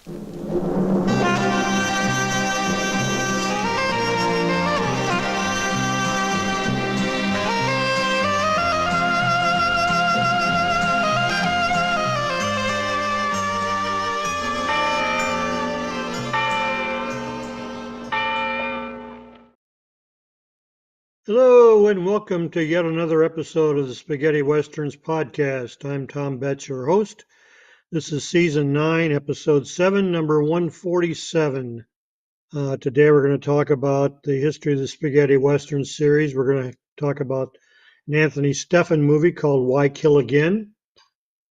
Hello and welcome to yet another episode of the Spaghetti Westerns podcast. I'm Tom Betts, your host. This is season 9, episode 7, number 147. Today we're going to talk about the history of the Spaghetti Western series. We're going to talk about an Anthony Stephan movie called Why Kill Again?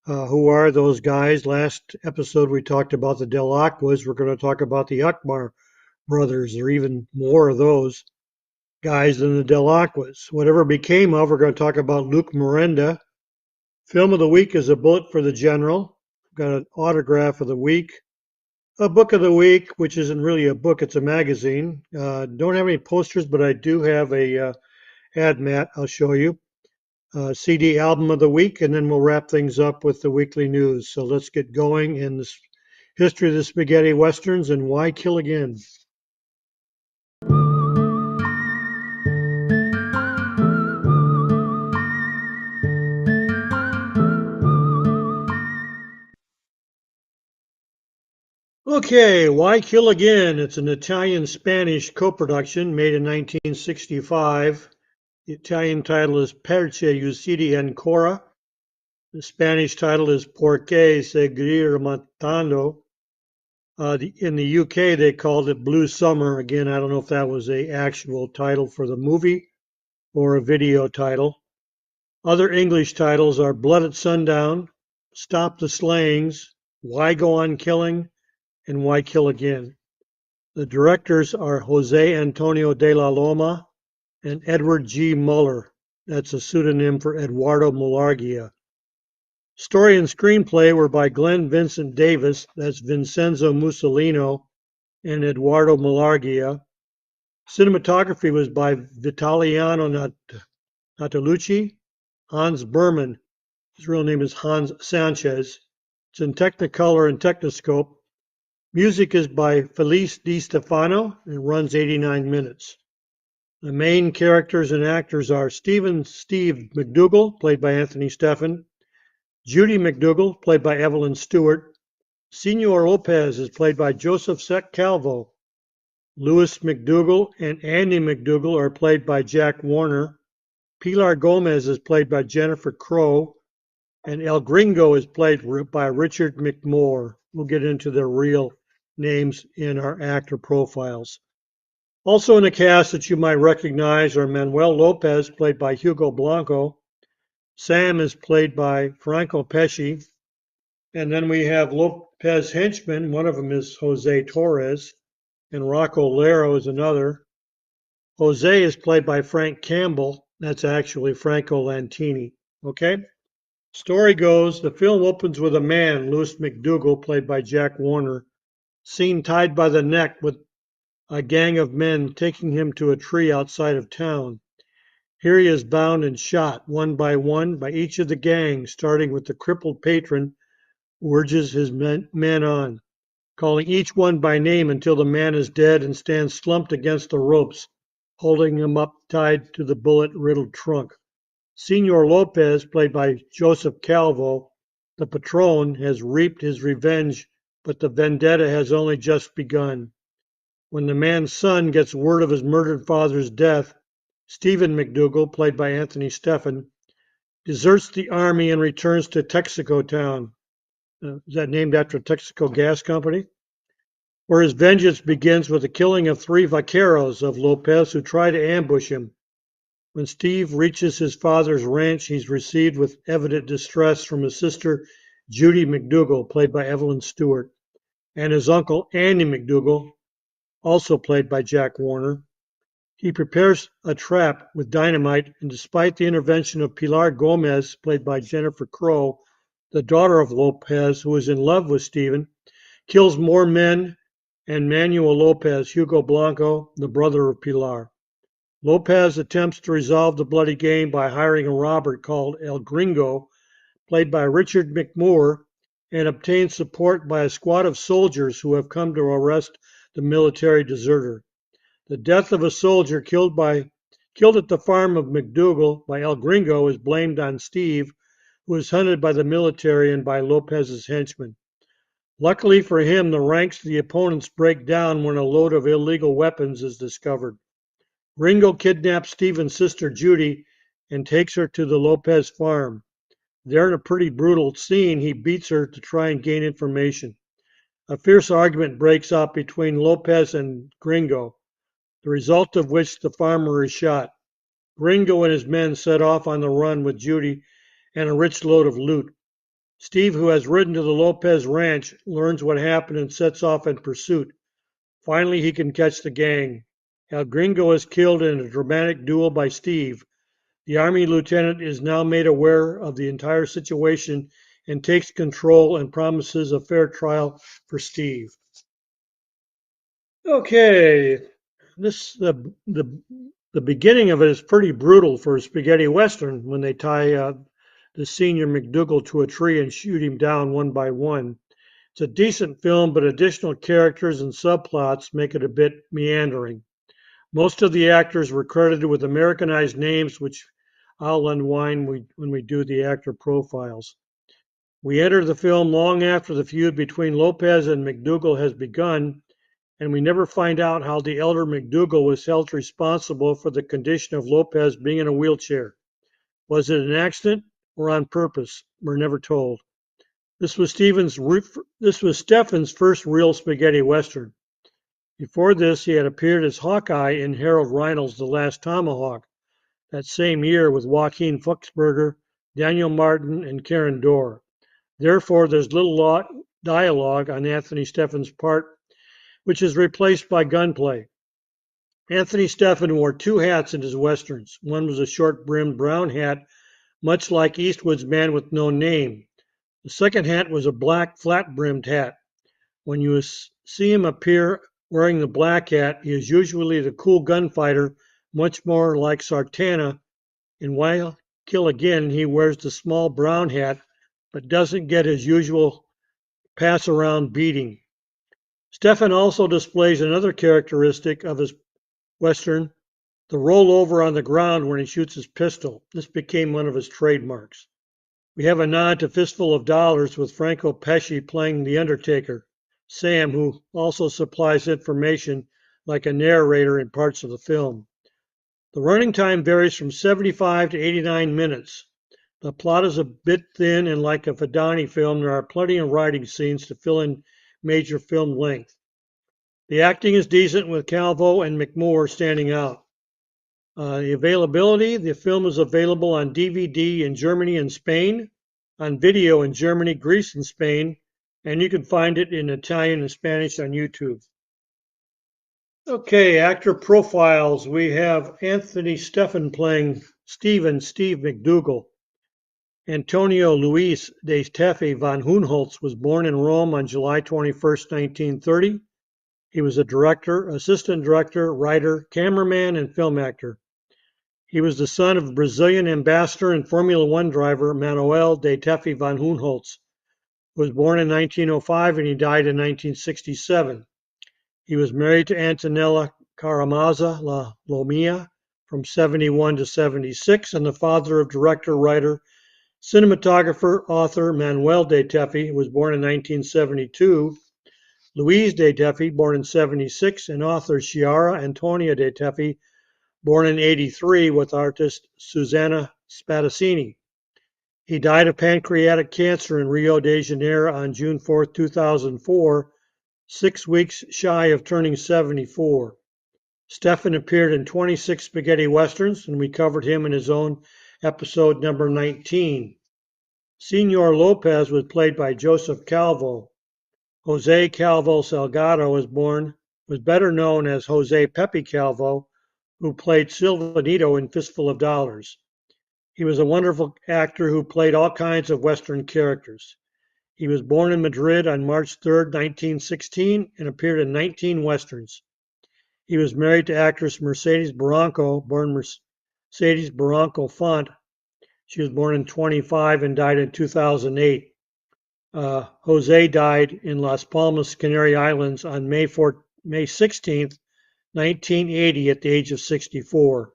Who are those guys? Last episode we talked about the Del Aquas. We're going to talk about the Akmar brothers. There are even more of those guys than the Del Aquas. Whatever became of, we're going to talk about Luc Merenda. Film of the week is A Bullet for the General. Got an autograph of the week. A book of the week, which isn't really a book, it's a magazine. Don't have any posters, but I do have a ad mat I'll show you. CD album of the week, and then we'll wrap things up with the weekly news. So let's get going in the history of the Spaghetti Westerns and Why Kill Again? Okay, Why Kill Again? It's an Italian-Spanish co-production made in 1965. The Italian title is Perche Uccidi Ancora. The Spanish title is Por qué seguir matando. In the UK, they called it Blue Summer. Again, I don't know if that was an actual title for the movie or a video title. Other English titles are Blood at Sundown, Stop the Slayings, Why Go On Killing, and Why Kill Again. The directors are Jose Antonio de la Loma and Edward G. Muller. That's a pseudonym for Eduardo Mulargia. Story and screenplay were by Glenn Vincent Davis, that's Vincenzo Mussolino, and Eduardo Mulargia. Cinematography was by Vitaliano Natalucci, Hans Berman. His real name is Hans Sanchez. It's in Technicolor and Technoscope. Music is by Felice Di Stefano and runs 89 minutes. The main characters and actors are Steve McDougal, played by Anthony Stephan, Judy McDougal, played by Evelyn Stewart, Senor Lopez is played by Joseph Sec Calvo, Louis McDougal and Andy McDougal are played by Jack Warner, Pilar Gomez is played by Jennifer Crow, and El Gringo is played by Richard McMore. We'll get into their real names in our actor profiles. Also in the cast that you might recognize are Manuel Lopez, played by Hugo Blanco. Sam is played by Franco Pesci. And then we have Lopez henchmen. One of them is Jose Torres, and Rocco Lero is another. Jose is played by Frank Campbell. That's actually Franco Lantini. Okay? Story goes, the film opens with a man, Louis McDougal, played by Jack Warner, seen tied by the neck with a gang of men taking him to a tree outside of town. Here he is bound and shot, one by each of the gang, starting with the crippled patron who urges his men on, calling each one by name until the man is dead and stands slumped against the ropes, holding him up tied to the bullet-riddled trunk. Senor Lopez, played by Joseph Calvo, the patron, has reaped his revenge, but the vendetta has only just begun. When the man's son gets word of his murdered father's death, Stephen McDougal, played by Anthony Stephan, deserts the army and returns to Texaco Town. Is that named after Texaco Gas Company? Where his vengeance begins with the killing of 3 vaqueros of Lopez who try to ambush him. When Steve reaches his father's ranch, he's received with evident distress from his sister, Judy McDougal, played by Evelyn Stewart, and his uncle, Andy McDougal, also played by Jack Warner. He prepares a trap with dynamite, and despite the intervention of Pilar Gomez, played by Jennifer Crow, the daughter of Lopez, who is in love with Stephen, kills more men, and Manuel Lopez, Hugo Blanco, the brother of Pilar. Lopez attempts to resolve the bloody game by hiring a robber called El Gringo, played by Richard McMore, and obtains support by a squad of soldiers who have come to arrest the military deserter. The death of a soldier killed at the farm of McDougal by El Gringo is blamed on Steve, who is hunted by the military and by Lopez's henchmen. Luckily for him, the ranks of the opponents break down when a load of illegal weapons is discovered. Gringo kidnaps Steven's sister Judy and takes her to the Lopez farm. There, in a pretty brutal scene, he beats her to try and gain information. A fierce argument breaks out between Lopez and Gringo, the result of which the farmer is shot. Gringo and his men set off on the run with Judy and a rich load of loot. Steve, who has ridden to the Lopez ranch, learns what happened and sets off in pursuit. Finally, he can catch the gang. El Gringo is killed in a dramatic duel by Steve. The Army lieutenant is now made aware of the entire situation and takes control and promises a fair trial for Steve. Okay, the beginning of it is pretty brutal for a spaghetti western when they tie the senior McDougal to a tree and shoot him down one by one. It's a decent film, but additional characters and subplots make it a bit meandering. Most of the actors were credited with Americanized names, which I'll unwind when we do the actor profiles. We enter the film long after the feud between Lopez and McDougal has begun, and we never find out how the elder McDougal was held responsible for the condition of Lopez being in a wheelchair. Was it an accident or on purpose? We're never told. This was Steffen's first real spaghetti western. Before this, he had appeared as Hawkeye in Harold Reinald's The Last Tomahawk that same year with Joaquin Fuchsberger, Daniel Martin, and Karen Dorr. Therefore, there's little dialogue on Anthony Steffen's part, which is replaced by gunplay. Anthony Steffen wore two hats in his westerns. One was a short-brimmed brown hat, much like Eastwood's Man with No Name. The second hat was a black, flat-brimmed hat. When you see him appear wearing the black hat, he is usually the cool gunfighter, much more like Sartana. In Why Kill Again, he wears the small brown hat, but doesn't get his usual pass-around beating. Steffen also displays another characteristic of his western, the rollover on the ground when he shoots his pistol. This became one of his trademarks. We have a nod to Fistful of Dollars with Franco Pesci playing the Undertaker, Sam, who also supplies information like a narrator in parts of the film. The running time varies from 75 to 89 minutes. The plot is a bit thin, and like a Fedani film, there are plenty of riding scenes to fill in major film length. The acting is decent, with Calvo and McMoore standing out. The availability, the film is available on DVD in Germany and Spain, on video in Germany, Greece, and Spain, and you can find it in Italian and Spanish on YouTube. Okay, actor profiles. We have Anthony Steffen playing Steve McDougal. Antonio Luis de Teffe von Hohenholz was born in Rome on July 21, 1930. He was a director, assistant director, writer, cameraman, and film actor. He was the son of Brazilian ambassador and Formula One driver Manuel de Teffe von Hohenholz, who was born in 1905 and he died in 1967. He was married to Antonella Caramazza La Lomia from 71 to 76 and the father of director, writer, cinematographer, author Manuel de Teffe, who was born in 1972, Luis de Teffe, born in 76, and author Chiara Antonia de Teffe, born in 83, with artist Susanna Spadaccini. He died of pancreatic cancer in Rio de Janeiro on June 4, 2004, 6 weeks shy of turning 74. Steffen appeared in 26 spaghetti westerns, and we covered him in his own episode number 19. Senor Lopez was played by Joseph Calvo. Jose Calvo Salgado was better known as Jose Pepe Calvo, who played Silvanito in Fistful of Dollars. He was a wonderful actor who played all kinds of Western characters. He was born in Madrid on March 3, 1916, and appeared in 19 Westerns. He was married to actress Mercedes Barranco, born Mercedes Barranco Font. She was born in 25 and died in 2008. Jose died in Las Palmas, Canary Islands on May 16th, 1980 at the age of 64.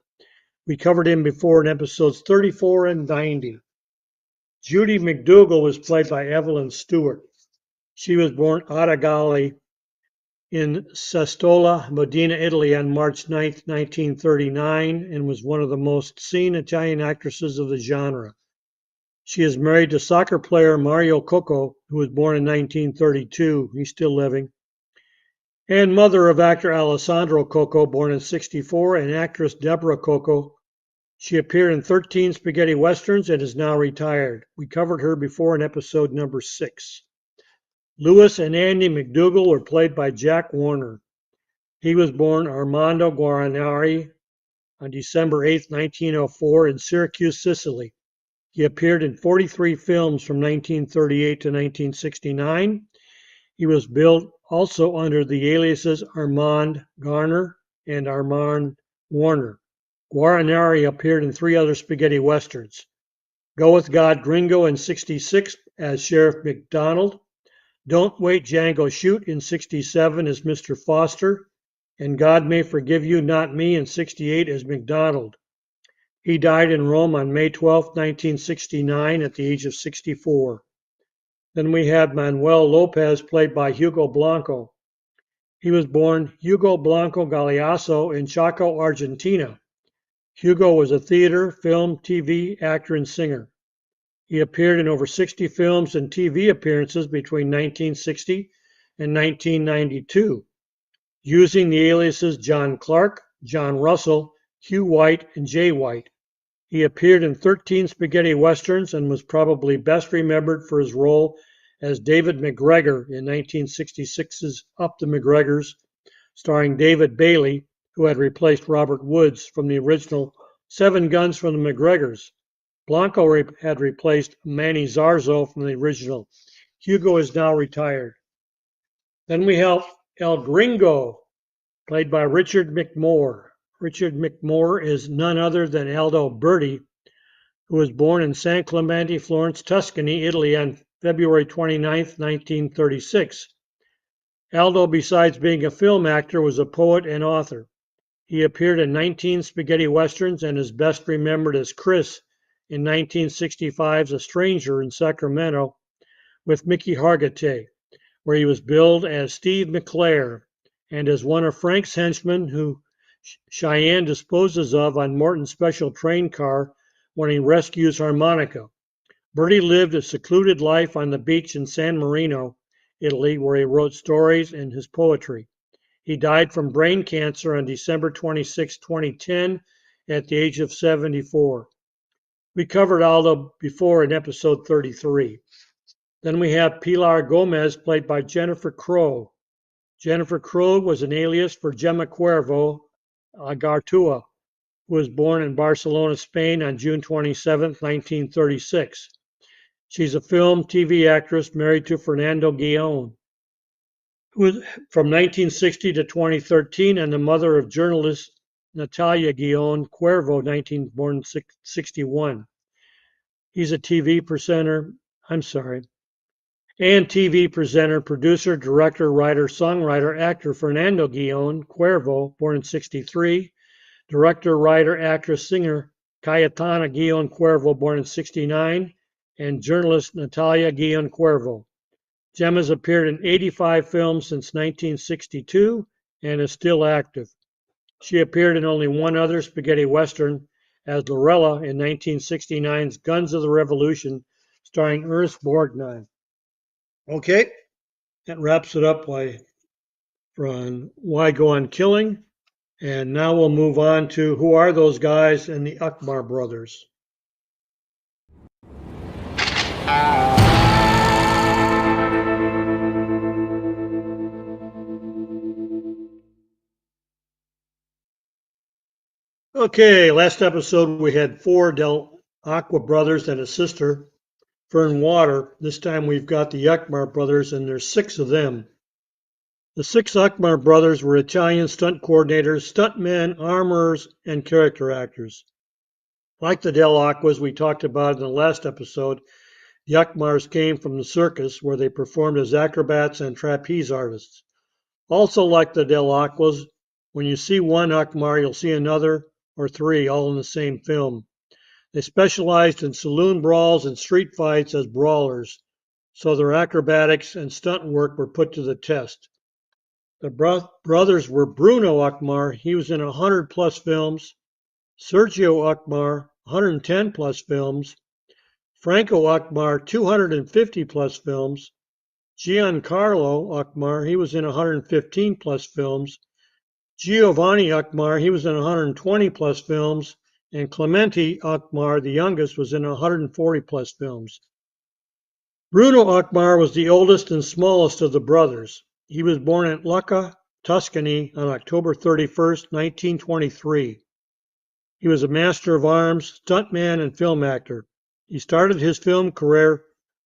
We covered him before in episodes 34 and 90. Judy McDougall was played by Evelyn Stewart. She was born Adagali in Sestola, Modena, Italy on March 9, 1939, and was one of the most seen Italian actresses of the genre. She is married to soccer player Mario Cocco, who was born in 1932. He's still living. And mother of actor Alessandro Cocco, born in 64, and actress Deborah Cocco. She appeared in 13 spaghetti westerns and is now retired. We covered her before in episode number 6. Louis and Andy McDougall were played by Jack Warner. He was born Armando Guarinari on December 8, 1904 in Syracuse, Sicily. He appeared in 43 films from 1938 to 1969. He was billed also under the aliases Armand Garner and Armand Warner. Guarinari appeared in 3 other spaghetti westerns. Go With God Gringo in 66 as Sheriff McDonald. Don't Wait Django Shoot in 67 as Mr. Foster. And God May Forgive You Not Me in 68 as McDonald. He died in Rome on May 12, 1969 at the age of 64. Then we have Manuel Lopez played by Hugo Blanco. He was born Hugo Blanco Galeasso in Chaco, Argentina. Hugo was a theater, film, TV actor and singer. He appeared in over 60 films and TV appearances between 1960 and 1992, using the aliases John Clark, John Russell, Hugh White, and Jay White. He appeared in 13 spaghetti westerns and was probably best remembered for his role as David McGregor in 1966's Up the McGregors, starring David Bailey, who had replaced Robert Woods from the original Seven Guns from the McGregors. Blanco had replaced Manny Zarzo from the original. Hugo is now retired. Then we have El Gringo, played by Richard McMore. Richard McMore is none other than Aldo Berti, who was born in San Clemente, Florence, Tuscany, Italy on February 29, 1936. Aldo, besides being a film actor, was a poet and author. He appeared in 19 spaghetti westerns and is best remembered as Chris in 1965's A Stranger in Sacramento with Mickey Hargitay, where he was billed as Steve McClare and as one of Frank's henchmen who Cheyenne disposes of on Morton's special train car when he rescues Harmonica. Berti lived a secluded life on the beach in San Marino, Italy, where he wrote stories and his poetry. He died from brain cancer on December 26, 2010, at the age of 74. We covered Aldo before in episode 33. Then we have Pilar Gomez, played by Jennifer Crowe. Jennifer Crowe was an alias for Gemma Cuervo Agartua, who was born in Barcelona, Spain on June 27, 1936. She's a film, TV actress married to Fernando Guillon, who was from 1960 to 2013, and the mother of journalist Natalia Guillon Cuervo, born 61. He's a TV presenter, producer, director, writer, songwriter, actor Fernando Guillon Cuervo, born in 63, director, writer, actress, singer Cayetana Guillon Cuervo, born in 69, and journalist Natalia Guillon Cuervo. Gemma's appeared in 85 films since 1962 and is still active. She appeared in only one other spaghetti western as Lorella in 1969's Guns of the Revolution, starring Ernest Borgnine. Okay, that wraps it up on Why Go On Killing. And now we'll move on to Who Are Those Guys and the Akmar Brothers. Okay, last episode we had 4 Del Aqua brothers and a sister, Fern Water. This time we've got the Akmar brothers, and there's 6 of them. The 6 Akmar brothers were Italian stunt coordinators, stuntmen, armorers, and character actors. Like the Del Aquas we talked about in the last episode, The Akmars came from the circus, where they performed as acrobats and trapeze artists. Also like the Del Aquas, when you see one Akmar, you'll see another or three all in the same film. They specialized in saloon brawls and street fights as brawlers, so their acrobatics and stunt work were put to the test. The brothers were Bruno Akmar, he was in 100 plus films, Sergio Akmar, 110 plus films, Franco Akmar, 250 plus films, Giancarlo Akmar, he was in 115 plus films, Giovanni Akmar, he was in 120 plus films, and Clemente Akmar, the youngest, was in 140 plus films. Bruno Akmar was the oldest and smallest of the brothers. He was born at Lucca, Tuscany on October 31st, 1923. He was a master of arms, stuntman, and film actor. He started his film career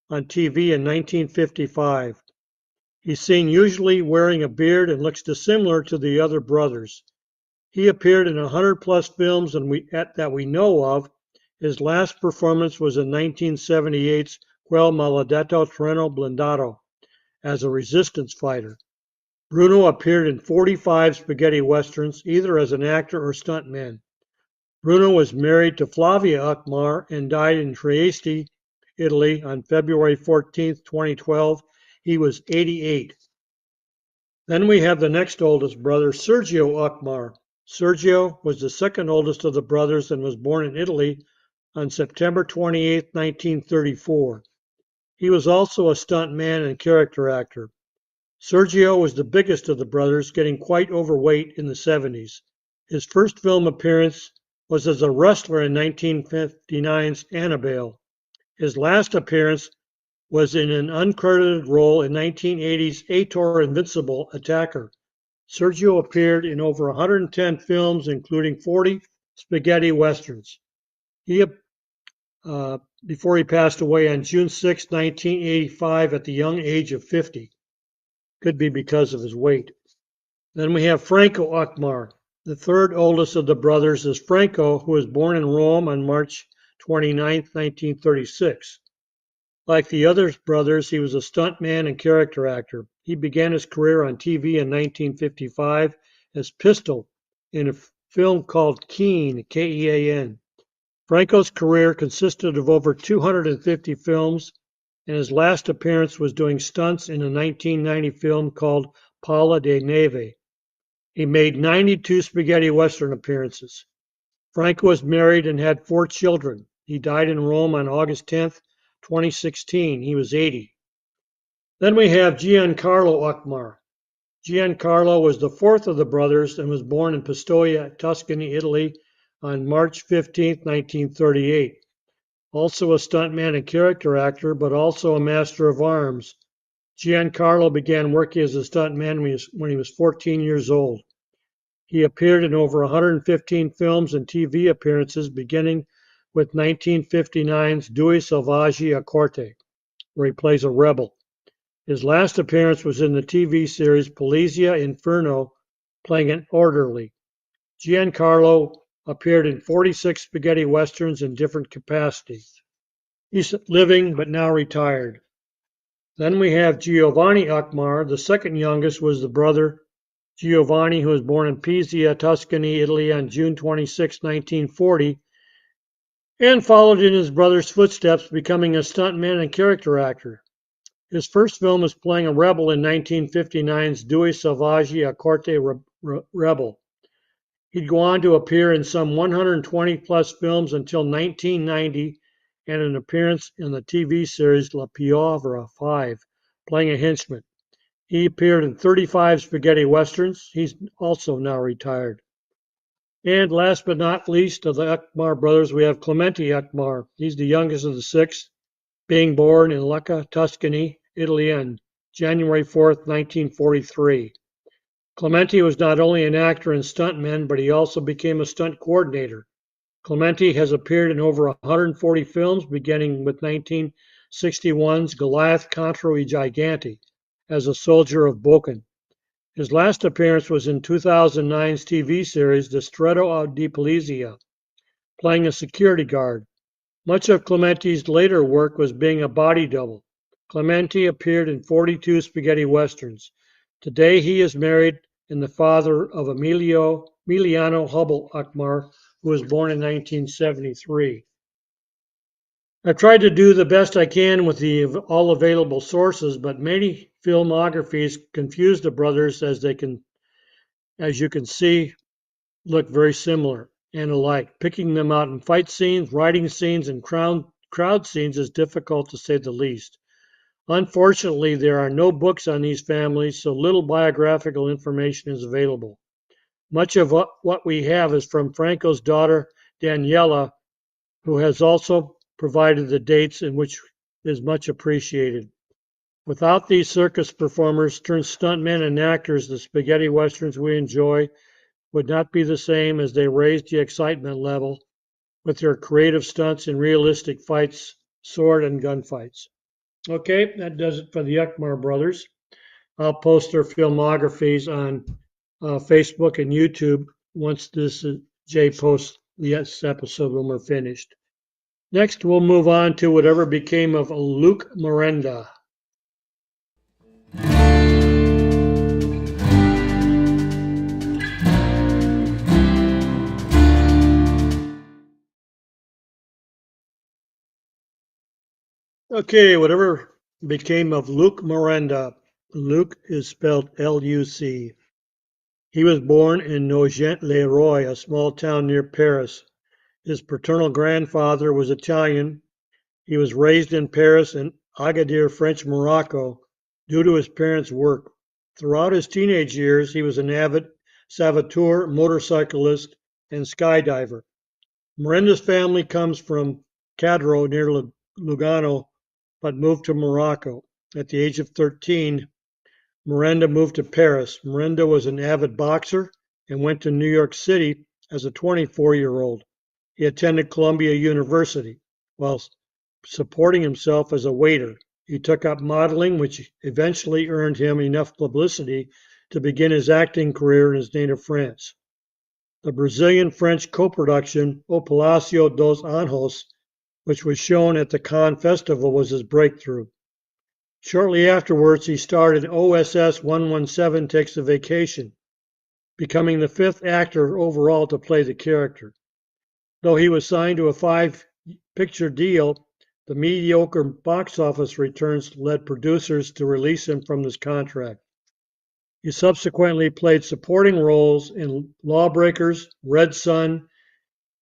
on TV in 1955. He's seen usually wearing a beard and looks dissimilar to the other brothers. He appeared in 100 plus films that we know of. His last performance was in 1978's Quel Maledetto Treno Blindato as a resistance fighter. Bruno appeared in 45 spaghetti westerns, either as an actor or stuntman. Bruno was married to Flavia Akmar and died in Trieste, Italy on February 14, 2012. He was 88. Then we have the next oldest brother, Sergio Akmar. Sergio was the second oldest of the brothers and was born in Italy on September 28, 1934. He was also a stuntman and character actor. Sergio was the biggest of the brothers, getting quite overweight in the 70s. His first film appearance was as a wrestler in 1959's Annabelle. His last appearance was in an uncredited role in 1980's Ator Invincible Attacker. Sergio appeared in over 110 films, including 40 spaghetti westerns. Before he passed away on June 6, 1985, at the young age of 50. Could be because of his weight. Then we have Franco Akmar. The third oldest of the brothers is Franco, who was born in Rome on March 29, 1936. Like the other brothers, he was a stuntman and character actor. He began his career on TV in 1955 as Pistol in a film called Keen, K-E-A-N. Franco's career consisted of over 250 films, and his last appearance was doing stunts in a 1990 film called Paula de Neve. He made 92 spaghetti western appearances. Franco was married and had 4 children. He died in Rome on August 10, 2016. He was 80. Then we have Giancarlo Akmar. Giancarlo was the fourth of the brothers and was born in Pistoia, Tuscany, Italy on March 15, 1938. Also a stuntman and character actor, but also a master of arms. Giancarlo began working as a stuntman when he was 14 years old. He appeared in over 115 films and TV appearances, beginning with 1959's Due Selvaggi a Corte, where he plays a rebel. His last appearance was in the TV series Polizia Inferno, playing an orderly. Giancarlo appeared in 46 spaghetti westerns in different capacities. He's living but now retired. Then we have Giovanni Akmar. The second youngest was the brother Giovanni, who was born in Pisa, Tuscany, Italy on June 26, 1940, and followed in his brother's footsteps, becoming a stuntman and character actor. His first film was playing a rebel in 1959's Due Selvaggi a Corte Rebel. He'd go on to appear in some 120 plus films until 1990 and an appearance in the TV series La Piovra 5, playing a henchman. He appeared in 35 spaghetti westerns. He's also now retired. And last but not least of the Akmar brothers, we have Clemente Akmar. He's the youngest of the 6, being born in Lucca, Tuscany, Italy on January 4th, 1943. Clemente was not only an actor and stuntman, but he also became a stunt coordinator. Clemente has appeared in over 140 films, beginning with 1961's Goliath contro I Giganti as a soldier of Boken. His last appearance was in 2009's TV series Distretto di Polizia, playing a security guard. Much of Clementi's later work was being a body double. Clementi appeared in 42 spaghetti westerns. Today he is married and the father of Emiliano Hubble Akmar, who was born in 1973. I've tried to do the best I can with all available sources, but many filmographies confuse the brothers as you can see, look very similar and alike. Picking them out in fight scenes, riding scenes, and crowd scenes is difficult to say the least. Unfortunately, there are no books on these families, so little biographical information is available. Much of what we have is from Franco's daughter, Daniela, who has also provided the dates in which is much appreciated. Without these circus performers turned stuntmen and actors, the spaghetti westerns we enjoy would not be the same as they raised the excitement level with their creative stunts and realistic fights, sword and gunfights. Okay, that does it for the Akmar brothers. I'll post their filmographies on Facebook and YouTube once Jay posts this episode when we're finished. Next, we'll move on to whatever became of Luc Merenda. Okay, whatever became of Luc Merenda. Luc is spelled L-U-C. He was born in Nogent-le-Roi, a small town near Paris. His paternal grandfather was Italian. He was raised in Paris and Agadir, French Morocco, due to his parents' work. Throughout his teenage years, he was an avid saboteur, motorcyclist, and skydiver. Merenda's family comes from Cadro near Lugano, but moved to Morocco. At the age of 13, Merenda moved to Paris. Merenda was an avid boxer and went to New York City as a 24-year-old. He attended Columbia University while supporting himself as a waiter. He took up modeling, which eventually earned him enough publicity to begin his acting career in his native France. The Brazilian-French co-production O Palacio dos Anjos, which was shown at the Cannes Festival, was his breakthrough. Shortly afterwards, he starred in OSS 117 Takes a Vacation, becoming the fifth actor overall to play the character. Though he was signed to a 5-picture deal, the mediocre box office returns led producers to release him from this contract. He subsequently played supporting roles in Lawbreakers, Red Sun,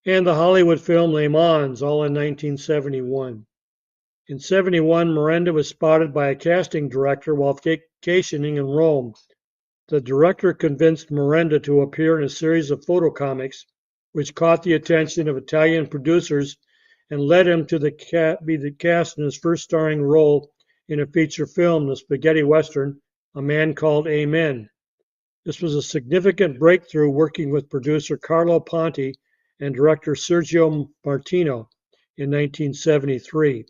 and the Hollywood film Le Mans, all in 1971. In 71, Merenda was spotted by a casting director while vacationing in Rome. The director convinced Merenda to appear in a series of photo comics, which caught the attention of Italian producers and led him to be cast in his first starring role in a feature film, the spaghetti western, A Man Called Amen. This was a significant breakthrough working with producer Carlo Ponti and director Sergio Martino in 1973.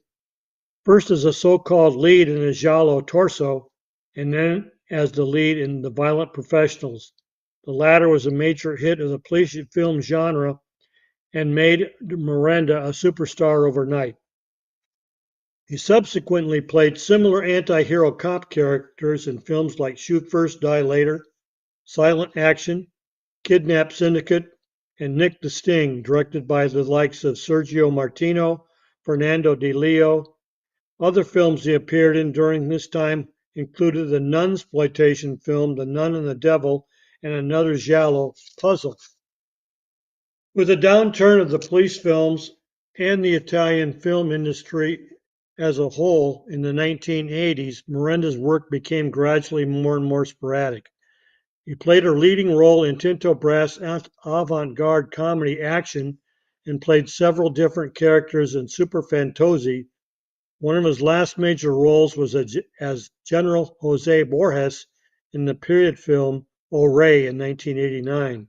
First as a so-called lead in a giallo Torso, and then as the lead in The Violent Professionals. The latter was a major hit of the police film genre and made Merenda a superstar overnight. He subsequently played similar anti-hero cop characters in films like Shoot First, Die Later, Silent Action, Kidnap Syndicate, and Nick the Sting, directed by the likes of Sergio Martino, Fernando Di Leo. Other films he appeared in during this time included the nunsploitation film The Nun and the Devil and another giallo, Puzzle. With the downturn of the police films and the Italian film industry as a whole in the 1980s, Merenda's work became gradually more and more sporadic. He played a leading role in Tinto Brass' avant-garde comedy Action and played several different characters in Super Fantozzi. One of his last major roles was as General Jose Borges in the period film O Rey in 1989.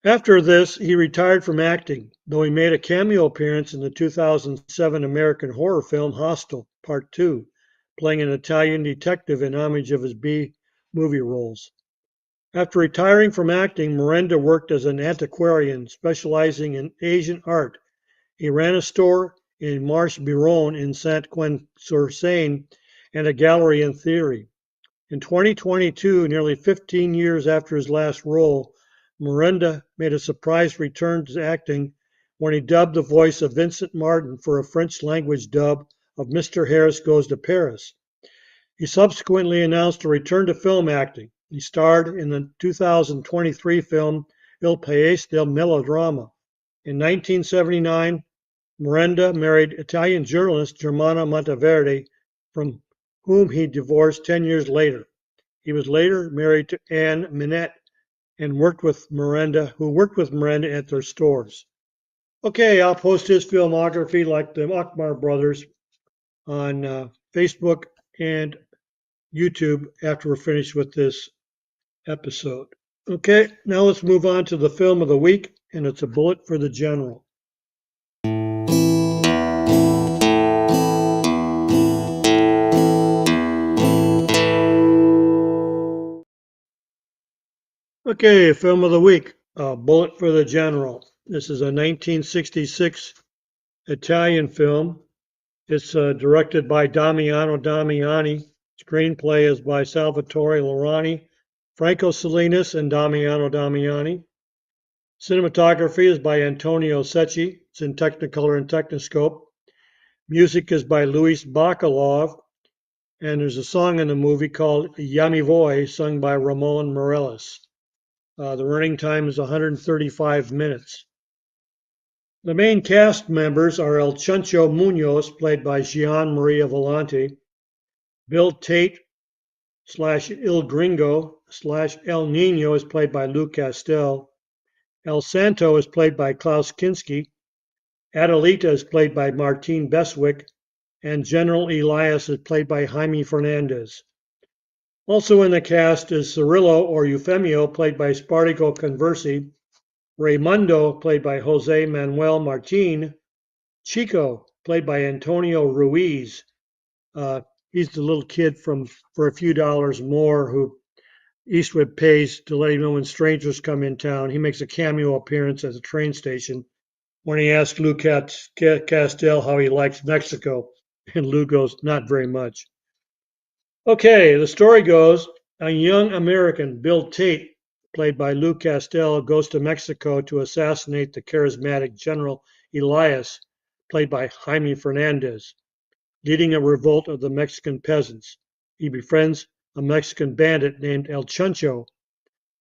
After this, he retired from acting, though he made a cameo appearance in the 2007 American horror film Hostel, Part 2, playing an Italian detective in homage of his B-movie roles. After retiring from acting, Merenda worked as an antiquarian, specializing in Asian art. He ran a store in Marche Biron in Saint-Ouen-sur-Seine and a gallery and theater. In 2022, nearly 15 years after his last role, Merenda made a surprise return to acting when he dubbed the voice of Vincent Martin for a French-language dub of Mr. Harris Goes to Paris. He subsequently announced a return to film acting. He starred in the 2023 film Il Paese del Melodrama. In 1979, Merenda married Italian journalist Germana Monteverde, from whom he divorced 10 years later. He was later married to Anne Minette and who worked with Merenda at their stores. Okay, I'll post his filmography like the Akmar brothers on Facebook and YouTube after we're finished with this episode. Okay, now let's move on to the film of the week, and it's A Bullet for the General. Okay, film of the week, A Bullet for the General. This is a 1966 Italian film. It's directed by Damiano Damiani. Screenplay is by Salvatore Lorani, Franco Salinas, and Damiano Damiani. Cinematography is by Antonio Secchi. It's in Technicolor and Techniscope. Music is by Luis Bacalov. And there's a song in the movie called Yami Voi, sung by Ramon Morales. The running time is 135 minutes. The main cast members are El Chuncho Munoz, played by Gian Maria Volante, Bill Tate / Il Gringo / El Nino is played by Lou Castel, El Santo is played by Klaus Kinski, Adelita is played by Martine Beswick, and General Elias is played by Jaime Fernandez. Also in the cast is Cirillo or Eufemio, played by Spartaco Conversi, Raimundo, played by Jose Manuel Martin, Chico, played by Antonio Ruiz. He's the little kid from For a Few Dollars More who Eastwood pays to let him know when strangers come in town. He makes a cameo appearance at the train station when he asks Lou Castel how he likes Mexico. And Lou goes, not very much. Okay, the story goes, a young American, Bill Tate, played by Lou Castel, goes to Mexico to assassinate the charismatic General Elias, played by Jaime Fernandez, leading a revolt of the Mexican peasants. He befriends a Mexican bandit named El Chuncho,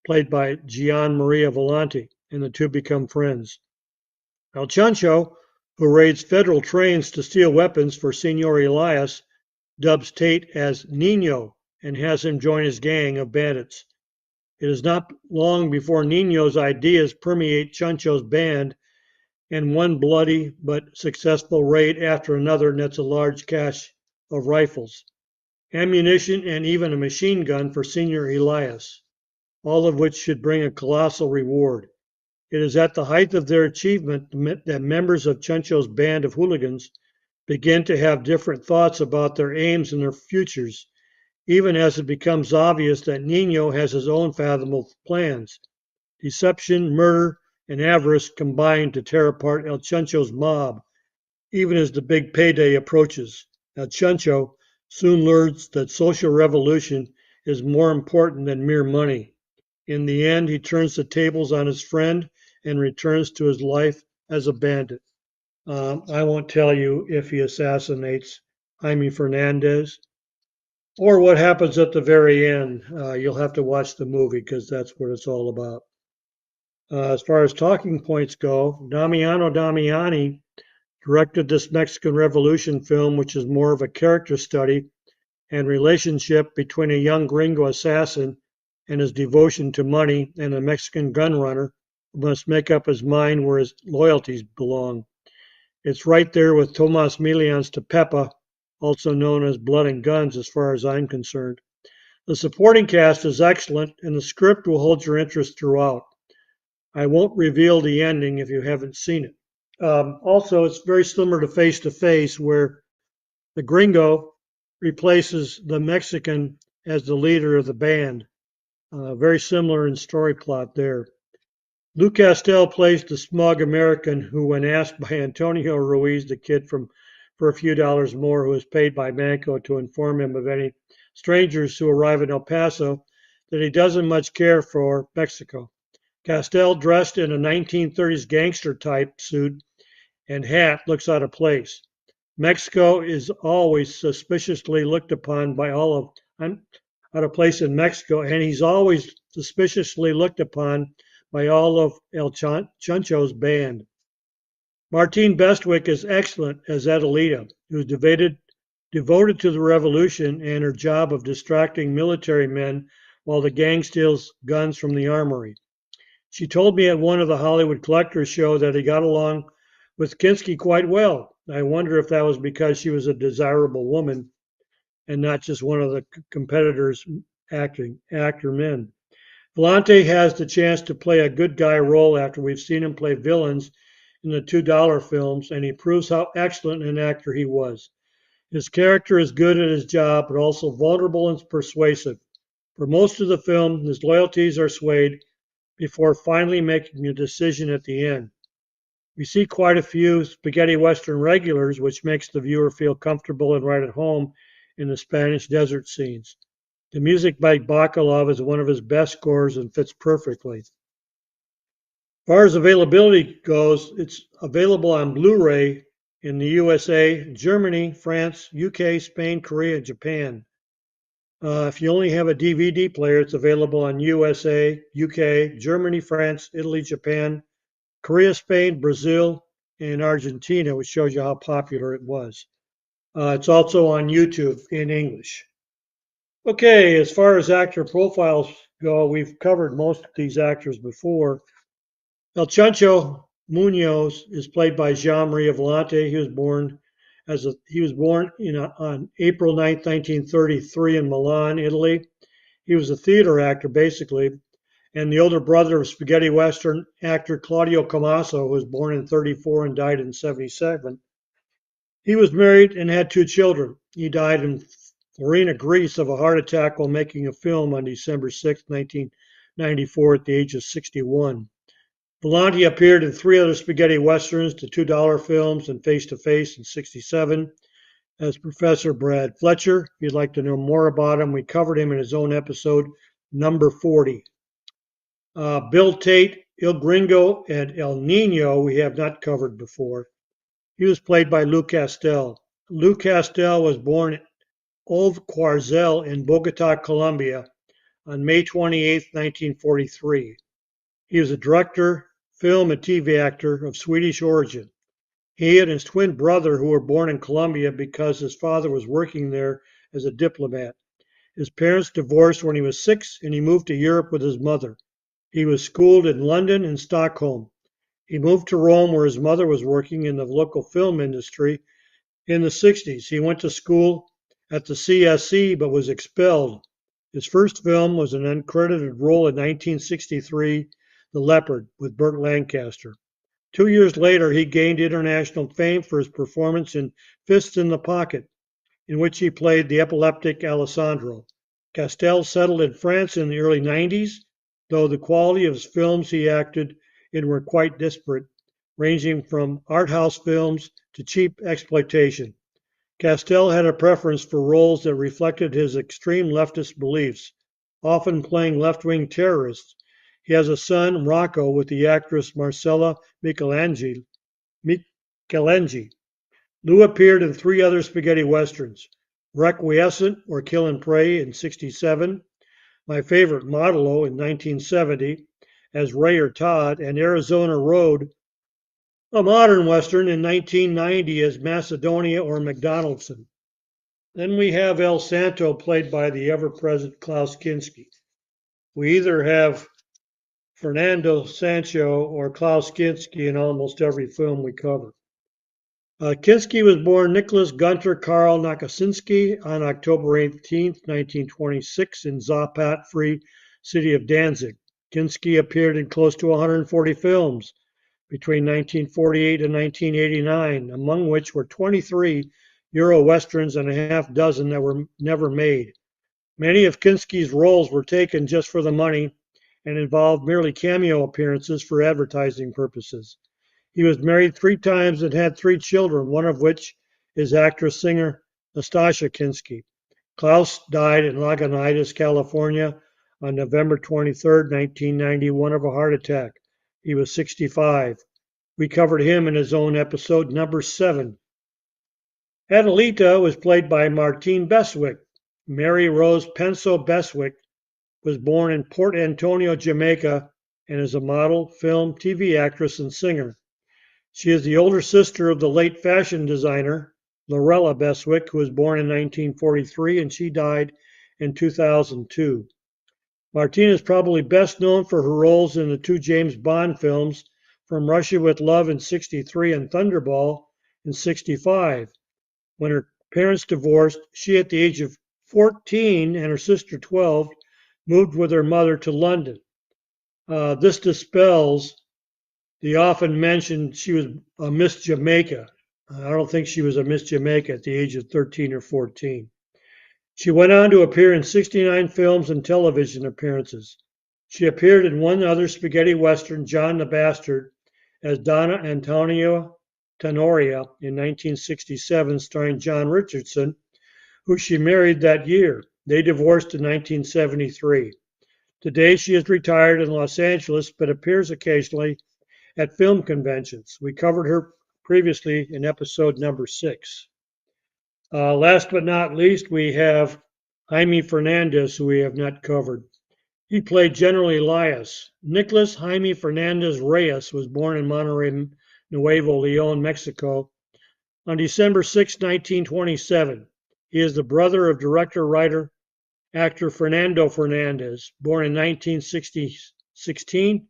played by Gian Maria Volante, and the two become friends. El Chuncho, who raids federal trains to steal weapons for Senor Elias, dubs Tate as Nino and has him join his gang of bandits. It is not long before Nino's ideas permeate Chuncho's band, and one bloody but successful raid after another nets a large cache of rifles, ammunition, and even a machine gun for Senor Elias, all of which should bring a colossal reward. It is at the height of their achievement that members of Chuncho's band of hooligans begin to have different thoughts about their aims and their futures, even as it becomes obvious that Nino has his own fathomable plans. Deception, murder, and avarice combine to tear apart El Chuncho's mob, even as the big payday approaches. El Chuncho soon learns that social revolution is more important than mere money. In the end, he turns the tables on his friend and returns to his life as a bandit. I won't tell you if he assassinates Jaime Fernandez or what happens at the very end. You'll have to watch the movie because that's what it's all about. As far as talking points go, Damiano Damiani directed this Mexican Revolution film, which is more of a character study and relationship between a young gringo assassin and his devotion to money and a Mexican gun runner who must make up his mind where his loyalties belong. It's right there with Tomas Milian's Tepepa, also known as Blood and Guns as far as I'm concerned. The supporting cast is excellent and the script will hold your interest throughout. I won't reveal the ending if you haven't seen it. Also, it's very similar to Face, where the gringo replaces the Mexican as the leader of the band. Very similar in story plot there. Lou Castel plays the smug American who, when asked by Antonio Ruiz, the kid from for a few dollars more, who is paid by Banco to inform him of any strangers who arrive in El Paso, that he doesn't much care for Mexico. Castel, dressed in a 1930s gangster type suit and hat, looks out of place. Mexico is always suspiciously looked upon by all of I'm out of place in Mexico, and he's always suspiciously looked upon by all of El Chuncho's band. Martine Bestwick is excellent as Adelita, who's devoted to the revolution and her job of distracting military men while the gang steals guns from the armory. She told me at one of the Hollywood Collectors show that he got along with Kinski quite well. I wonder if that was because she was a desirable woman and not just one of the competitors actor men. Vellante has the chance to play a good guy role after we've seen him play villains in the $2 films, and he proves how excellent an actor he was. His character is good at his job, but also vulnerable and persuasive. For most of the film, his loyalties are swayed before finally making a decision at the end. We see quite a few spaghetti western regulars, which makes the viewer feel comfortable and right at home in the Spanish desert scenes. The music by Bacalov is one of his best scores and fits perfectly. As far as availability goes, it's available on Blu-ray in the USA, Germany, France, UK, Spain, Korea, and Japan. If you only have a DVD player, it's available on USA, UK, Germany, France, Italy, Japan, Korea, Spain, Brazil, and Argentina, which shows you how popular it was. It's also on YouTube in English. Okay, as far as actor profiles go, we've covered most of these actors before. El Chancho Munoz is played by Jean Maria Vellante. He was born on April 9th, 1933 in Milan, Italy. He was a theater actor basically, and the older brother of spaghetti western actor Claudio Camaso, who was born in 34 and died in 77. He was married and had two children. He died in Florina, Greece, of a heart attack while making a film on December 6, 1994, at the age of 61. Vellante appeared in three other spaghetti westerns, the $2 films, and Face to Face in 67 as Professor Brad Fletcher. If you'd like to know more about him, we covered him in his own episode, number 40. Bill Tate, Il Gringo, and El Nino we have not covered before. He was played by Lou Castel. Lou Castel was born at Ove Quarzel in Bogota, Colombia on May 28, 1943. He was a director, film, and TV actor of Swedish origin. He and his twin brother, who were born in Colombia because his father was working there as a diplomat. His parents divorced when he was 6 and he moved to Europe with his mother. He was schooled in London and Stockholm. He moved to Rome where his mother was working in the local film industry in the 60s. He went to school at the CSC but was expelled. His first film was an uncredited role in 1963, The Leopard, with Burt Lancaster. 2 years later, he gained international fame for his performance in Fist in the Pocket, in which he played the epileptic Alessandro. Castel settled in France in the early 90s, though the quality of his films he acted in were quite disparate, ranging from art house films to cheap exploitation. Castel had a preference for roles that reflected his extreme leftist beliefs, often playing left-wing terrorists. He has a son, Rocco, with the actress Marcella Michelangeli. Lou appeared in three other spaghetti westerns, Requiescent or Kill and Pray in 67, my favorite, Modelo in 1970, as Ray or Todd, and Arizona Road, a modern western, in 1990 as Macedonia or McDonaldson. Then we have El Santo, played by the ever-present Klaus Kinski. We either have Fernando Sancho or Klaus Kinski in almost every film we cover. Kinski was born Nicholas Gunter Karl Nakasinski on October 18, 1926 in Zapat Free City of Danzig. Kinski appeared in close to 140 films between 1948 and 1989, among which were 23 Euro westerns and a half dozen that were never made. Many of Kinski's roles were taken just for the money, and involved merely cameo appearances for advertising purposes. He was married 3 times and had 3 children, one of which is actress-singer Nastassja Kinski. Klaus died in Lagunitas, California on November 23, 1991 of a heart attack. He was 65. We covered him in his own episode number 7. Adelita was played by Martine Beswick. Mary Rose Penso Beswick was born in Port Antonio, Jamaica, and is a model, film, TV actress, and singer. She is the older sister of the late fashion designer Lorella Beswick, who was born in 1943, and she died in 2002. Martine is probably best known for her roles in the 2 James Bond films, From Russia with Love in '63 and Thunderball in '65. When her parents divorced, she, at the age of 14 and her sister 12, moved with her mother to London. This dispels the often mentioned she was a Miss Jamaica. I don't think she was a Miss Jamaica at the age of 13 or 14. She went on to appear in 69 films and television appearances. She appeared in one other spaghetti western, John the Bastard, as Donna Antonio Tenoria in 1967, starring John Richardson, who she married that year. They divorced in 1973. Today she is retired in Los Angeles, but appears occasionally at film conventions. We covered her previously in episode number 6. Last but not least, we have Jaime Fernandez, who we have not covered. He played General Elias. Nicholas Jaime Fernandez Reyes was born in Monterrey, Nuevo Leon, Mexico, on December 6, 1927. He is the brother of director, writer, actor Fernando Fernandez, born in 1916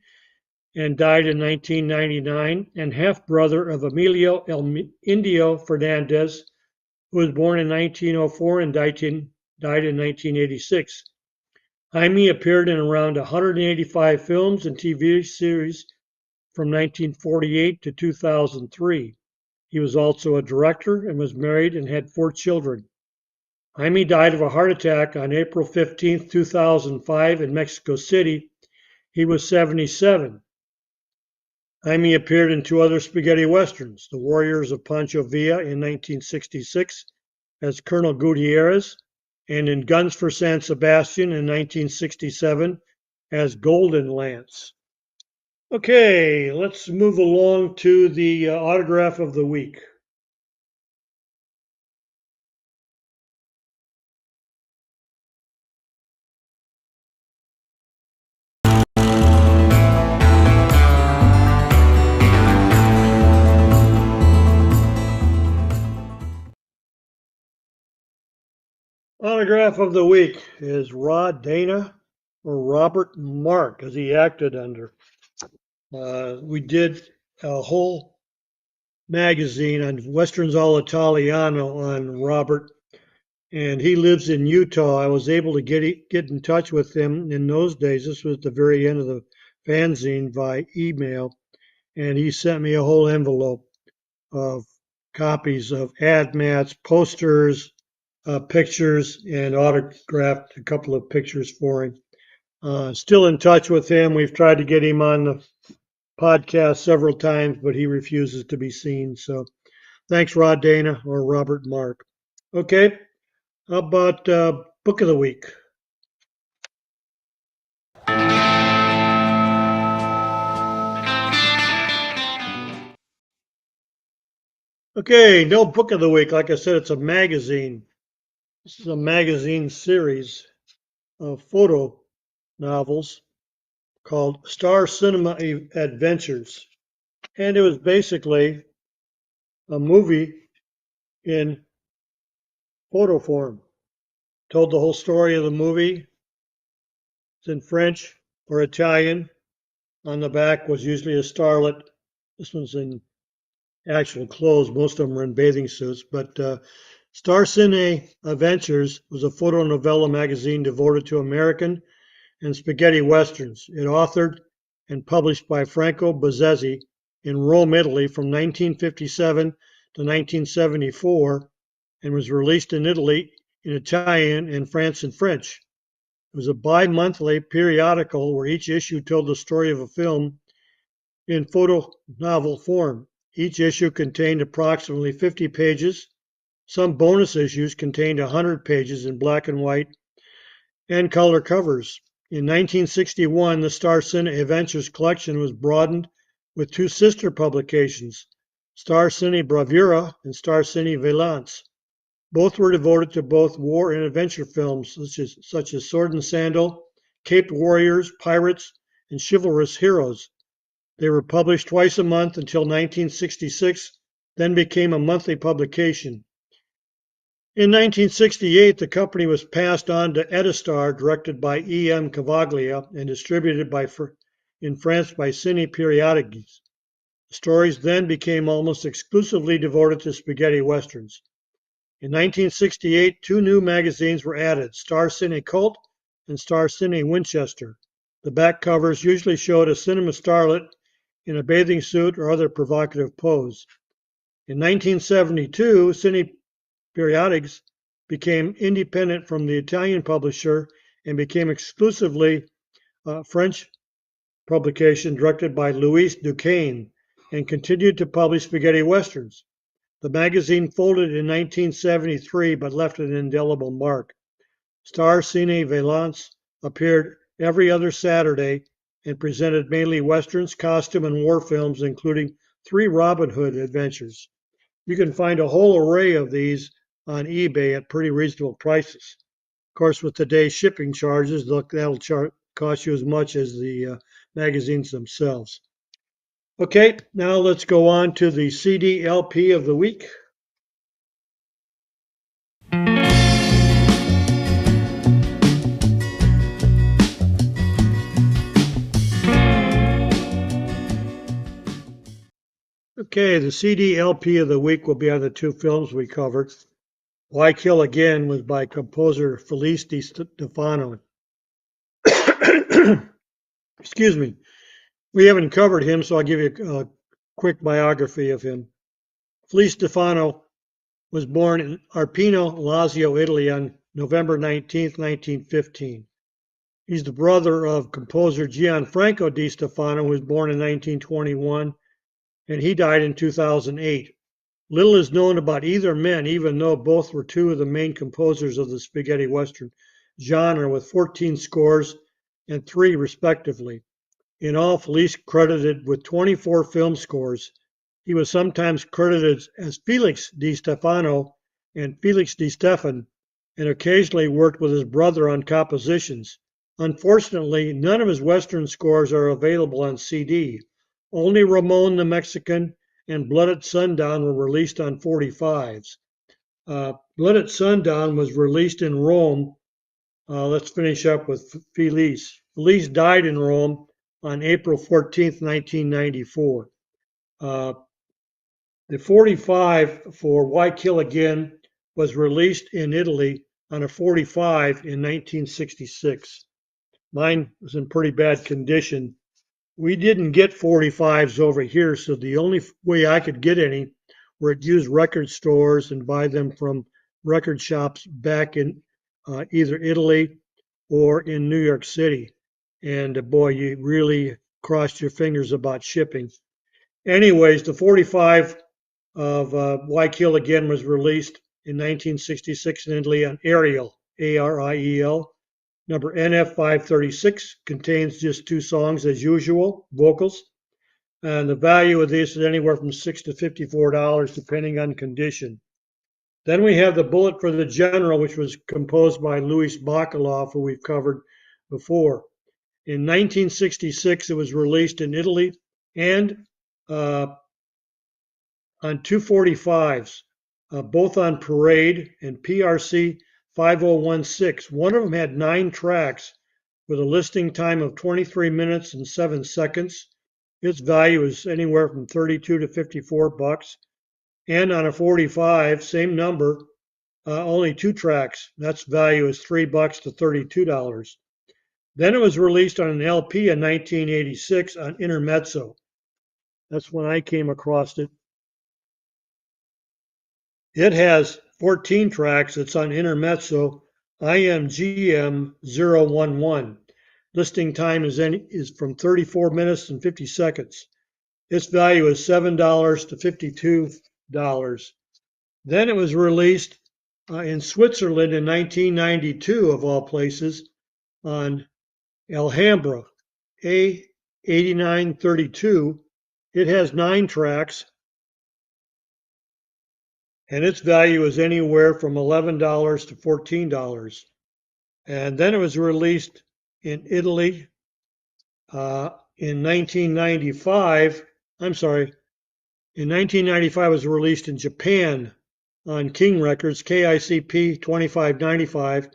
and died in 1999, and half-brother of Emilio El Indio Fernandez, who was born in 1904 and died in 1986. Jaime appeared in around 185 films and TV series from 1948 to 2003. He was also a director and was married and had 4 children. Jaime died of a heart attack on April 15, 2005 in Mexico City. He was 77. Jaime appeared in 2 other spaghetti westerns, The Warriors of Pancho Villa in 1966 as Colonel Gutierrez, and in Guns for San Sebastian in 1967 as Golden Lance. Okay, let's move along to the autograph of the week. Autograph of the week is Rod Dana or Robert Mark, as he acted under. We did a whole magazine on Westerns All Italiano on Robert, and he lives in Utah. I was able to get in touch with him in those days. This was the very end of the fanzine by email, and he sent me a whole envelope of copies of ad mats, posters, pictures, and autographed a couple of pictures for him. Still in touch with him. We've tried to get him on the podcast several times, but he refuses to be seen. So thanks, Rod Dana or Robert Mark. Okay, how about Book of the Week? Okay, no Book of the Week. Like I said, it's a magazine. This is a magazine series of photo novels called Star Cinema Adventures. And it was basically a movie in photo form. Told the whole story of the movie. It's in French or Italian. On the back was usually a starlet. This one's in actual clothes. Most of them are in bathing suits. But Star Cine Adventures was a photo novella magazine devoted to American and spaghetti westerns. It authored and published by Franco Bazzesi in Rome, Italy from 1957 to 1974, and was released in Italy in Italian and France in French. It was a bi-monthly periodical where each issue told the story of a film in photo novel form. Each issue contained approximately 50 pages. Some bonus issues contained 100 pages in black and white and color covers. In 1961, the Star Cine Adventures collection was broadened with two sister publications, Star Cine Bravura and Star Cine Valance. Both were devoted to both war and adventure films, such as Sword and Sandal, Caped Warriors, Pirates, and Chivalrous Heroes. They were published twice a month until 1966, then became a monthly publication. In 1968, the company was passed on to Edistar, directed by E.M. Cavaglia and distributed in France by Cine Periodiques. The stories then became almost exclusively devoted to spaghetti westerns. In 1968, two new magazines were added, Star Cine Cult and Star Cine Winchester. The back covers usually showed a cinema starlet in a bathing suit or other provocative pose. In 1972, Cine Periodics became independent from the Italian publisher and became exclusively a French publication directed by Louis Duquesne and continued to publish spaghetti westerns. The magazine folded in 1973 but left an indelible mark. Star Cine Valance appeared every other Saturday and presented mainly westerns, costume, and war films, including 3 Robin Hood adventures. You can find a whole array of these on eBay at pretty reasonable prices. Of course, with today's shipping charges, that'll cost you as much as the magazines themselves. Okay, now let's go on to the CD LP of the week. Okay, the CD LP of the week will be on the two films we covered. Why Kill Again was by composer Felice Di Stefano. Excuse me. We haven't covered him, so I'll give you a quick biography of him. Felice Stefano was born in Arpino, Lazio, Italy on November 19, 1915. He's the brother of composer Gianfranco Di Stefano, who was born in 1921, and he died in 2008. Little is known about either men, even though both were two of the main composers of the spaghetti western genre, with 14 scores and 3 respectively. In all, Felice credited with 24 film scores. He was sometimes credited as Felix Di Stefano and Felix Di Stefan, and occasionally worked with his brother on compositions. Unfortunately, none of his Western scores are available on CD. Only Ramon the Mexican and Blood at Sundown were released on 45s. Blood at Sundown was released in Rome. Let's finish up with Felice. Felice died in Rome on April 14th, 1994. The 45 for Why Kill Again was released in Italy on a 45 in 1966. Mine was in pretty bad condition. We didn't get 45s over here, so the only way I could get any were to use record stores and buy them from record shops back in either Italy or in New York City. And boy, you really crossed your fingers about shipping. Anyways, the 45 of Why Kill Again was released in 1966 in Italy on Ariel, A-R-I-E-L. Number NF536 contains just 2 songs as usual, vocals. And the value of this is anywhere from $6 to $54 depending on condition. Then we have the Bullet for the General, which was composed by Louis Bacalov, who we've covered before. In 1966, it was released in Italy and on 245s, both on Parade and PRC 5016. One of them had 9 tracks with a listing time of 23 minutes and 7 seconds. Its value is anywhere from 32 to 54 bucks. And on a 45, same number, only 2 tracks. That's value is 3 bucks to $32. Then it was released on an LP in 1986 on Intermezzo. That's when I came across it. It has 14 tracks. It's on Intermezzo. IMGM011. Listing time is from 34 minutes and 50 seconds. Its value is $7 to $52. Then it was released in Switzerland in 1992, of all places, on Alhambra A8932. It has 9 tracks, and its value is anywhere from $11 to $14. And then it was released in Italy in 1995. I'm sorry, in 1995 it was released in Japan on King Records, KICP 2595,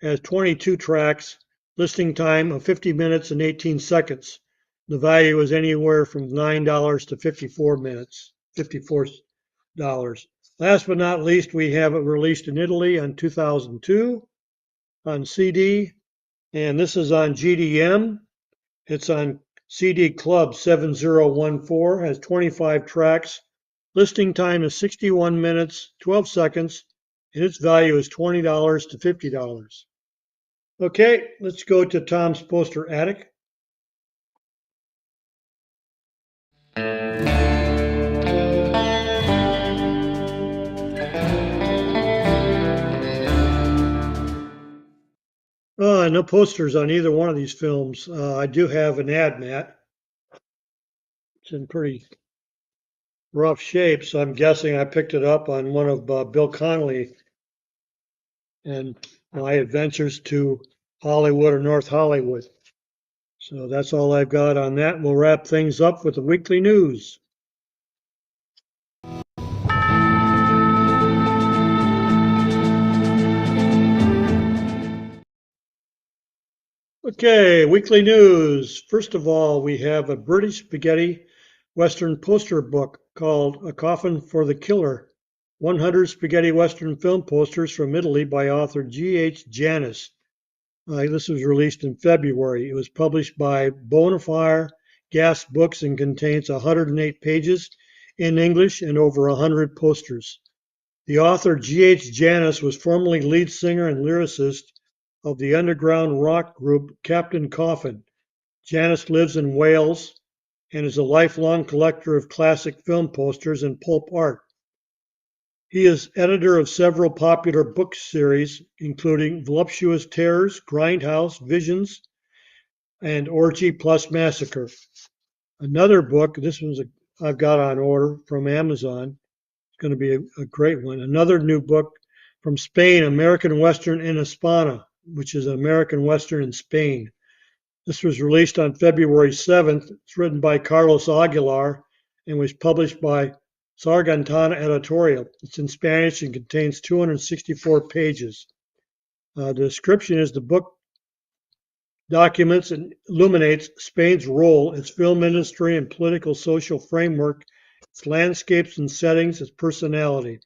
has 22 tracks, listing time of 50 minutes and 18 seconds. The value is anywhere from $9 to 54 minutes, $54. Last but not least, we have it released in Italy in 2002 on CD, and this is on GDM. It's on CD Club 7014, has 25 tracks. Listing time is 61 minutes, 12 seconds, and its value is $20 to $50. Okay, let's go to Tom's Poster Attic. No posters on either one of these films. I do have an ad mat. It's in pretty rough shape, so I'm guessing I picked it up on one of Bill Connolly and my adventures to Hollywood or North Hollywood. So that's all I've got on that. We'll wrap things up with the weekly news. Okay, weekly news. First of all, we have a British spaghetti Western poster book called A Coffin for the Killer, 100 Spaghetti Western Film Posters from Italy by author G.H. Janis. This was released in February. It was published by Bonafire Gas Books and contains 108 pages in English and over 100 posters. The author G.H. Janis was formerly lead singer and lyricist of the underground rock group Captain Coffin. Janis lives in Wales and is a lifelong collector of classic film posters and pulp art. He is editor of several popular book series, including Voluptuous Terrors, Grindhouse, Visions, and Orgy Plus Massacre. Another book, this one's I've got on order from Amazon. It's going to be a great one. Another new book from Spain, American Western in España, which is an American Western in Spain. This was released on February 7th. It's written by Carlos Aguilar and was published by Sargantana Editorial. It's in Spanish and contains 264 pages. The description is the book documents and illuminates Spain's role, its film industry and political social framework, its landscapes and settings, its personality.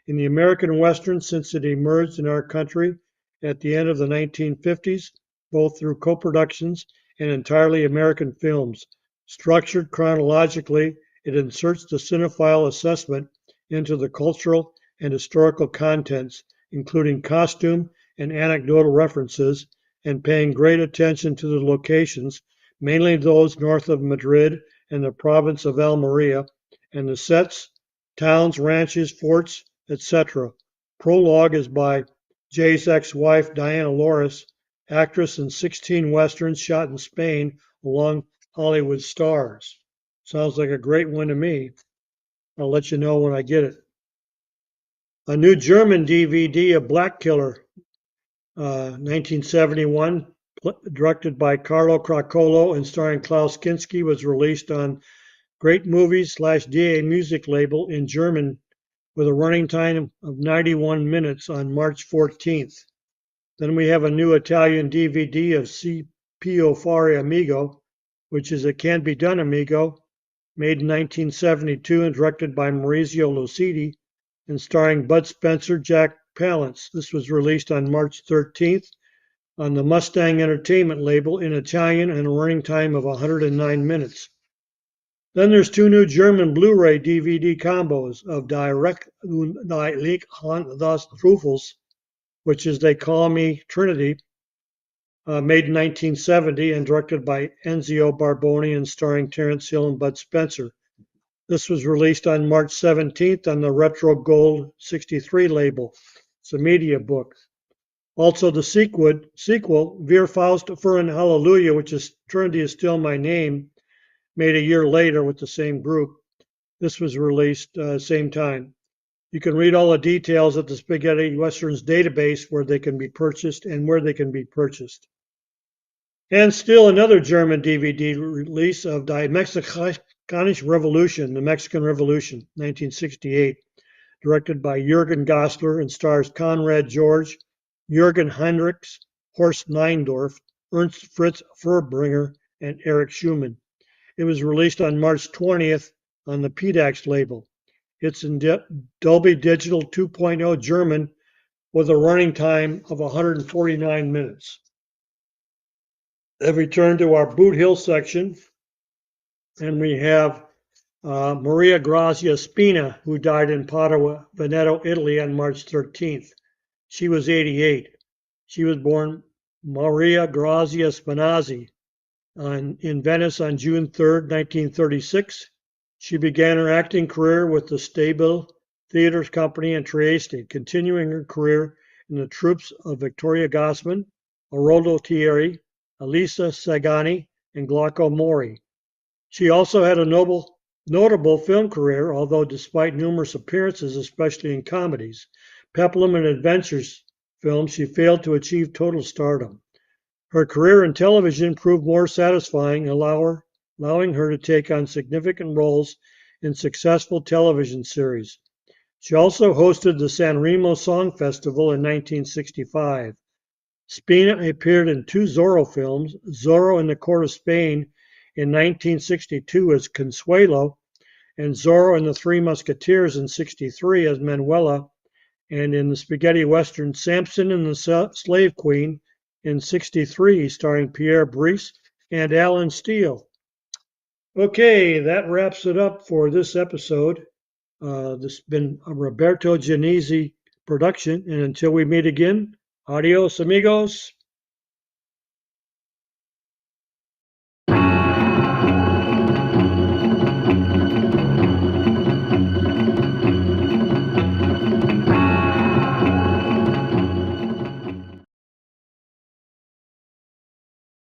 In the American Western, since it emerged in our country at the end of the 1950s, both through co-productions and entirely American films. Structured chronologically, it inserts the cinephile assessment into the cultural and historical contents, including costume and anecdotal references, and paying great attention to the locations, mainly those north of Madrid and the province of Almeria, and the sets, towns, ranches, forts, etc. Prologue is by Jay's ex-wife Diana Loris, actress in 16 westerns shot in Spain along Hollywood stars. Sounds like a great one to me. I'll let you know when I get it. A new German DVD of Black Killer, 1971, directed by Carlo Craccolo and starring Klaus Kinski, was released on Great Movies/DA Music label in German with a running time of 91 minutes on March 14th. Then we have a new Italian DVD of Si Pio Fare Amigo, which is a Can Be Done Amigo, made in 1972 and directed by Maurizio Lucidi, and starring Bud Spencer, Jack Palance. This was released on March 13th on the Mustang Entertainment label in Italian and a running time of 109 minutes. Then there's 2 new German Blu-ray DVD combos of Direkt und Die Hand das Truffels, which is They Call Me Trinity, made in 1970 and directed by Enzio Barboni and starring Terence Hill and Bud Spencer. This was released on March 17th on the Retro Gold 63 label. It's a media book. Also, the sequel, Wir Faust für ein Hallelujah, which is Trinity is Still My Name, made a year later with the same group. This was released same time. You can read all the details at the Spaghetti Westerns database where they can be purchased and where they can be purchased. And still another German DVD release of Die Mexikanische Revolution, the Mexican Revolution, 1968, directed by Jürgen Goslar and stars Conrad George, Jürgen Heinrichs, Horst Neindorf, Ernst Fritz Furbringer, and Eric Schumann. It was released on March 20th on the PDAX label. It's in Dolby Digital 2.0 German with a running time of 149 minutes. I've returned to our Boot Hill section, and we have Maria Grazia Spina, who died in Padua, Veneto, Italy on March 13th. She was 88. She was born Maria Grazia Spinazzi in Venice on June 3rd, 1936. She began her acting career with the Stabile Theatre Company in Trieste, continuing her career in the troupes of Victoria Gossman, Aroldo Thierry, Elisa Sagani, and Glauco Mori. She also had a notable film career, although despite numerous appearances, especially in comedies, peplum and adventures films, she failed to achieve total stardom. Her career in television proved more satisfying, allowing her to take on significant roles in successful television series. She also hosted the Sanremo Song Festival in 1965. Spina appeared in two Zorro films, Zorro in the Court of Spain in 1962 as Consuelo, and Zorro and the Three Musketeers in 63 as Manuela, and in the spaghetti western Samson and the Slave Queen in 63, starring Pierre Brice and Alan Steele. Okay, that wraps it up for this episode. This has been a Roberto Genesi production, and until we meet again, adios amigos.